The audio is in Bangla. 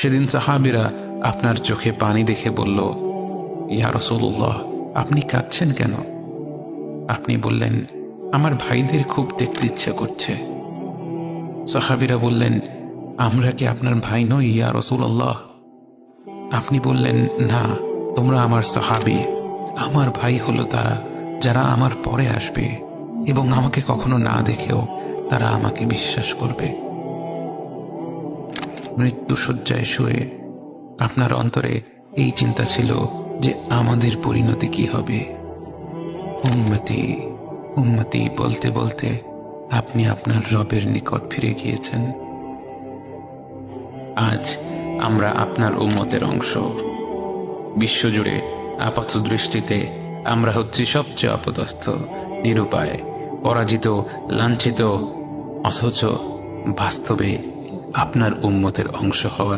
সেদিন সাহাবীরা আপনার চোখে পানি দেখে বলল, ইয়া রাসূলুল্লাহ, আপনি কাঁদছেন কেন? আপনি বললেন, আমার ভাইদের খুব দেখতে ইচ্ছা করছে। সাহাবীরা বললেন, আমরা কি আপনার ভাই নই ইয়া রাসূলুল্লাহ? আপনি বললেন, না, তোমরা আমার সাহাবী। আমার ভাই হলো তারা যারা আমার পরে আসবে এবং আমাকে কখনো না দেখেও তারা আমাকে বিশ্বাস করবে। মৃত্যুশয্যায় শুয়ে আপনার অন্তরে এই চিন্তা ছিল যে আমাদের পরিণতি কি হবে। উম্মতি উম্মতি বলতে বলতে আপনি আপনার রবের নিকট ফিরে গিয়েছেন। আজ আমরা আপনার উম্মতের অংশ। বিশ্বজুড়ে আপাত দৃষ্টিতে আমরা হচ্ছি সবচেয়ে অপদস্থ, নিরুপায়, পরাজিত, লাঞ্ছিত, অথচ বাস্তবে আপনার উম্মতের অংশ হওয়া